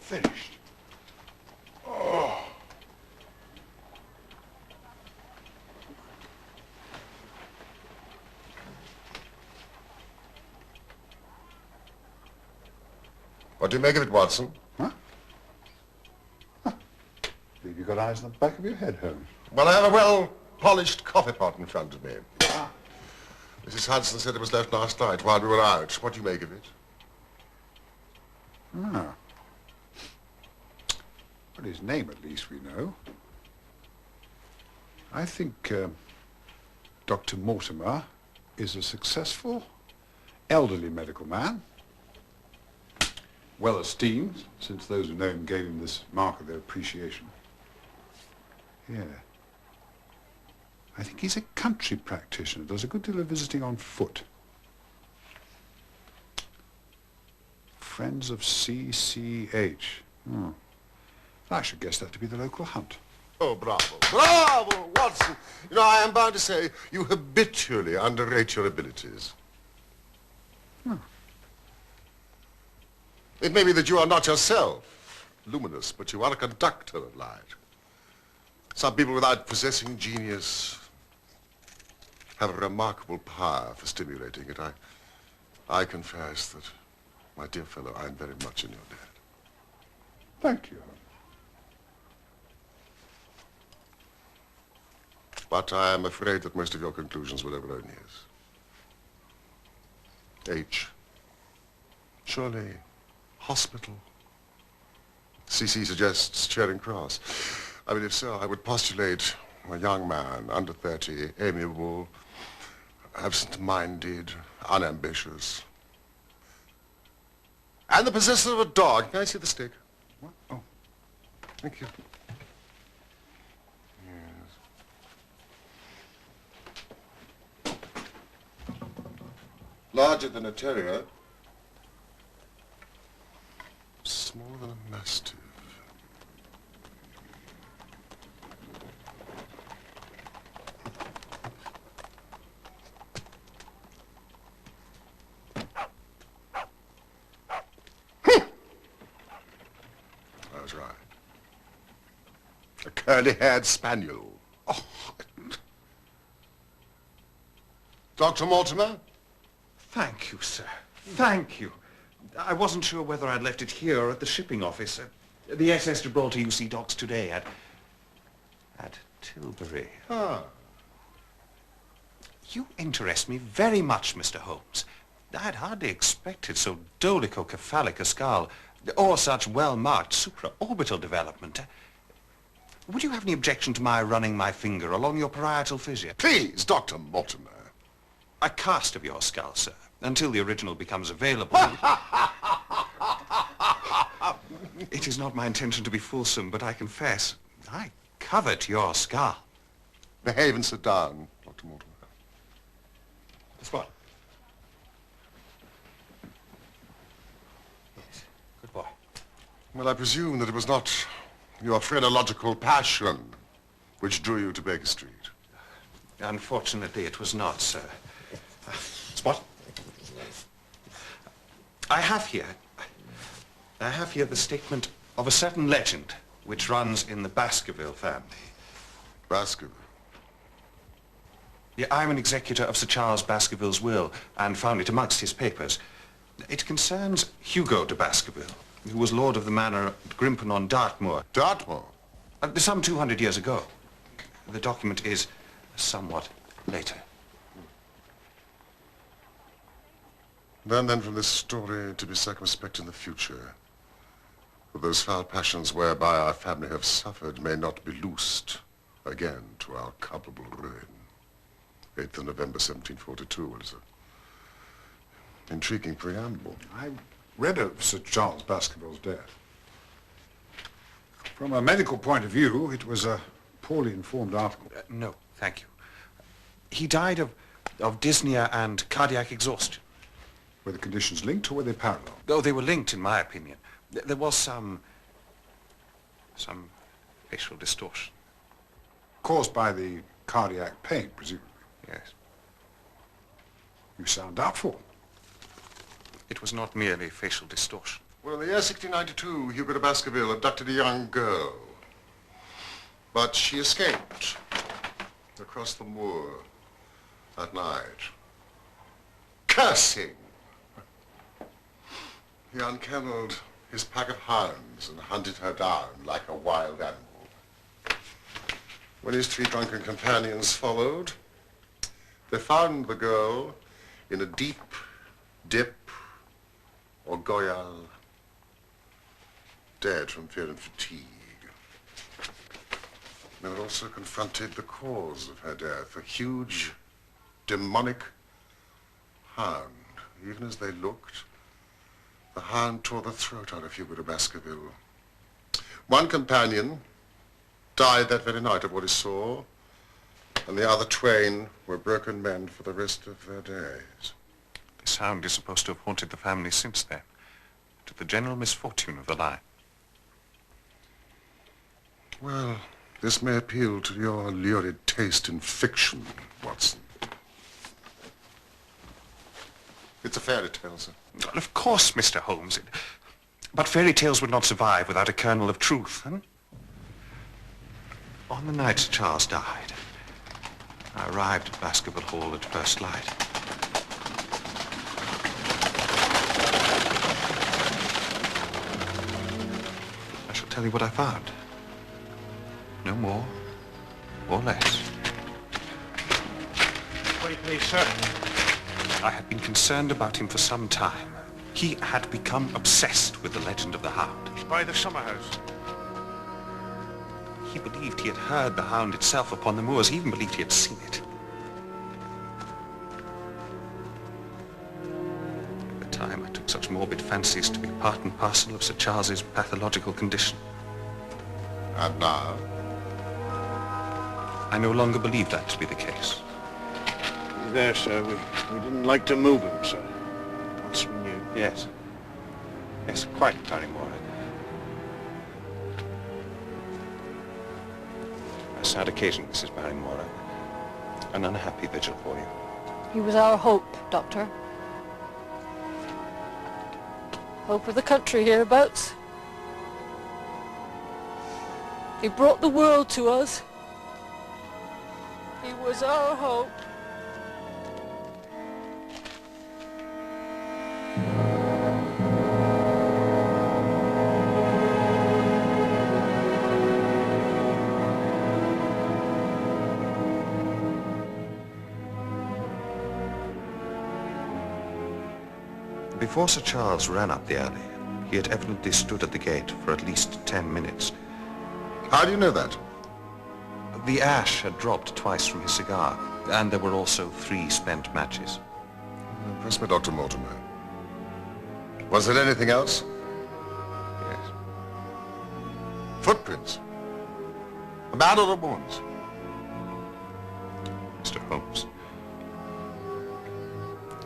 finished. Oh. What do you make of it, Watson? Huh? Huh. Believe you got eyes on the back of your head, Holmes. Well, I have a well-polished coffee pot in front of me. Mrs. Hudson said it was left last night while we were out. What do you make of it? Ah. Well, his name, at least, we know. I think Dr. Mortimer is a successful, elderly medical man. Well esteemed, since those who know him gave him this mark of their appreciation. Yeah. I think he's a country practitioner, does a good deal of visiting on foot. Friends of CCH. Hmm. I should guess that to be the local hunt. Oh, bravo. Bravo, Watson. You know, I am bound to say you habitually underrate your abilities. Hmm. It may be that you are not yourself luminous, but you are a conductor of light. Some people without possessing genius have a remarkable power for stimulating it. I confess that, my dear fellow, I am very much in your debt. Thank you. But I am afraid that most of your conclusions were erroneous. H. Surely, hospital. CC suggests Charing Cross. I mean, if so, I would postulate a young man, under 30, amiable, absent-minded, unambitious. And the possessor of a dog. Can I see the stick? What? Oh. Thank you. Yes. Larger than a terrier. Smaller than a mastiff. I was right. A curly-haired spaniel. Oh. Dr. Mortimer? Thank you, sir. Thank you. I wasn't sure whether I'd left it here or at the shipping office. The SS Gibraltar UC docks today at Tilbury. Ah. You interest me very much, Mr. Holmes. I'd hardly expected so dolichocephalic a skull or such well-marked supraorbital development. Would you have any objection to my running my finger along your parietal fissure? Please, Dr. Mortimer. A cast of your skull, sir, until the original becomes available. It is not my intention to be fulsome, but I confess, I covet your skull. Behave and sit down, Dr. Mortimer. This one. Yes, good boy. Well, I presume that it was not your phrenological passion which drew you to Baker Street. Unfortunately, it was not, sir. Spot. I have here the statement of a certain legend which runs in the Baskerville family. Baskerville? Yeah, I'm an executor of Sir Charles Baskerville's will and found it amongst his papers. It concerns Hugo de Baskerville, who was lord of the manor at Grimpen on Dartmoor. Dartmoor? Some 200 years ago. The document is somewhat later. Learn then from this story to be circumspect in the future. For those foul passions whereby our family have suffered may not be loosed again to our culpable ruin. 8th of November, 1742 is an intriguing preamble. I read of Sir Charles Baskerville's death. From a medical point of view, it was a poorly informed article. No, thank you. He died of dyspnea and cardiac exhaustion. Were the conditions linked or were they parallel? Oh, they were linked, in my opinion. There was some facial distortion. Caused by the cardiac pain, presumably. Yes. You sound doubtful. It was not merely facial distortion. Well, in the year 1692, Hugo de Baskerville abducted a young girl. But she escaped across the moor at night, cursing. He unkennelled his pack of hounds and hunted her down like a wild animal. When his 3 drunken companions followed, they found the girl in a deep dip or goyal, dead from fear and fatigue. They had also confronted the cause of her death, a huge, demonic hound. Even as they looked, the hound tore the throat out of Hugo de Baskerville. One companion died that very night of what he saw, and the other twain were broken men for the rest of their days. This hound is supposed to have haunted the family since then, to the general misfortune of the line. Well, this may appeal to your lurid taste in fiction, Watson. It's a fairy tale, sir. Well, of course, Mr. Holmes. But fairy tales would not survive without a kernel of truth, huh? On the night Sir Charles died, I arrived at Baskerville Hall at first light. I shall tell you what I found. No more or less. What do you please, sir? I had been concerned about him for some time. He had become obsessed with the legend of the Hound. By the summer house. He believed he had heard the Hound itself upon the moors. He even believed he had seen it. At the time, I took such morbid fancies to be part and parcel of Sir Charles's pathological condition. And now? I no longer believe that to be the case. There, sir. We didn't like to move him, sir. Once we knew. Yes. Yes, quite, Barrymore. A sad occasion, Mrs. Barrymore. An unhappy vigil for you. He was our hope, Doctor. Hope of the country hereabouts. He brought the world to us. He was our hope. Before Sir Charles ran up the alley, he had evidently stood at the gate for at least 10 minutes. How do you know that? The ash had dropped twice from his cigar, and there were also 3 spent matches. Press me, Dr. Mortimer. Was there anything else? Yes. Footprints? A man or a woman's? Mr. Holmes.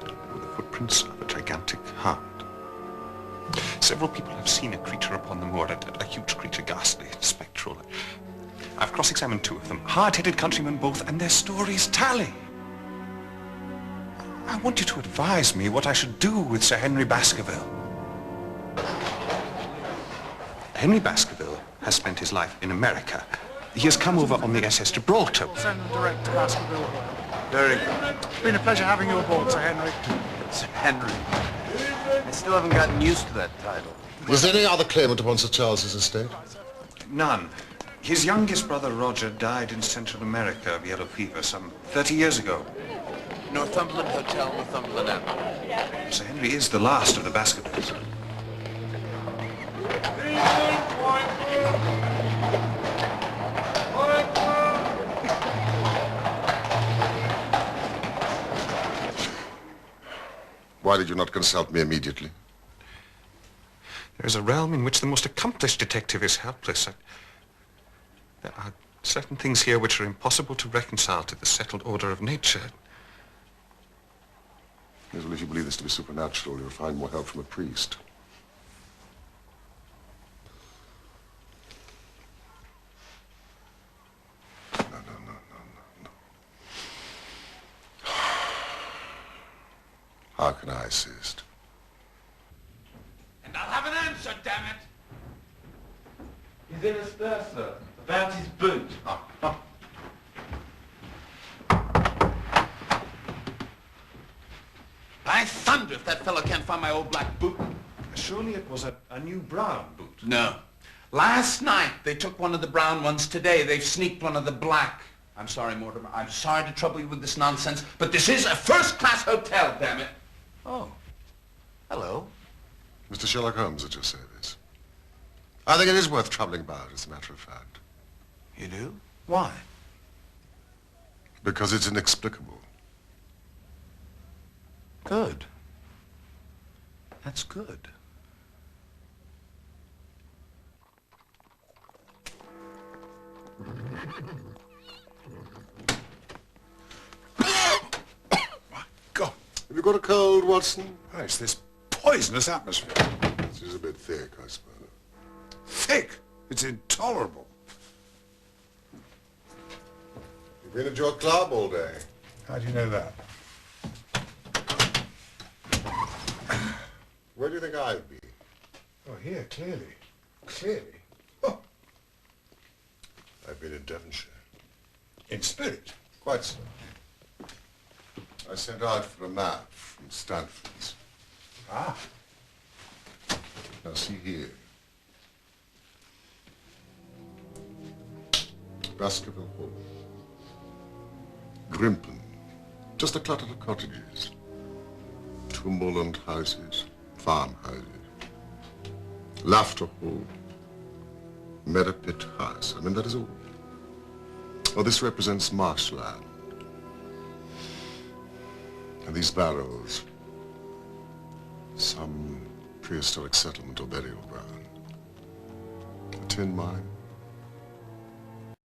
They were the footprints of a gigantic hound. Several people have seen a creature upon the moor, a huge creature, ghastly, spectral. I've cross-examined 2 of them, hard-headed countrymen both, and their stories tally. I want you to advise me what I should do with Sir Henry Baskerville. Henry Baskerville has spent his life in America. He has come over on the SS Gibraltar. Send them direct to Baskerville. Very good. It's been a pleasure having you aboard, Sir Henry. Sir Henry. I still haven't gotten used to that title. Was there any other claimant upon Sir Charles's estate? None. His youngest brother, Roger, died in Central America of yellow fever some 30 years ago. Northumberland Hotel, Northumberland Avenue. Sir Henry is the last of the Baskervilles. Why did you not consult me immediately? There is a realm in which the most accomplished detective is helpless. There are certain things here which are impossible to reconcile to the settled order of nature. Yes, well, if you believe this to be supernatural, you'll find more help from a priest. No. How can I assist? And I'll have an picture, damn it! He's in us there, sir. About his boot. By thunder, if that fellow can't find my old black boot. Surely it was a new brown boot. No. Last night, they took one of the brown ones. Today, they've sneaked one of the black. I'm sorry, Mortimer. I'm sorry to trouble you with this nonsense, but this is a first-class hotel, damn it. Oh. Hello. Mr. Sherlock Holmes at your service. I think it is worth troubling about, as a matter of fact. You do? Why? Because it's inexplicable. Good. That's good. My God. Have you got a cold, Watson? Oh, it's this poisonous atmosphere. This is a bit thick, I suppose. Thick. It's intolerable. You've been at your club all day. How do you know that? Where do you think I'd be? Oh, here, clearly. Clearly. Oh, I've been in Devonshire. in spirit. Quite so. I sent out for a map from Stanford's. Ah. Now see here. Baskerville Hall. Grimpen. Just a clutter of cottages. Two moorland houses. Farmhouses. Laughter Hall. Meadowpit House. I mean, that is all. Oh, this represents marshland. And these barrels. Some prehistoric settlement or burial ground. A tin mine.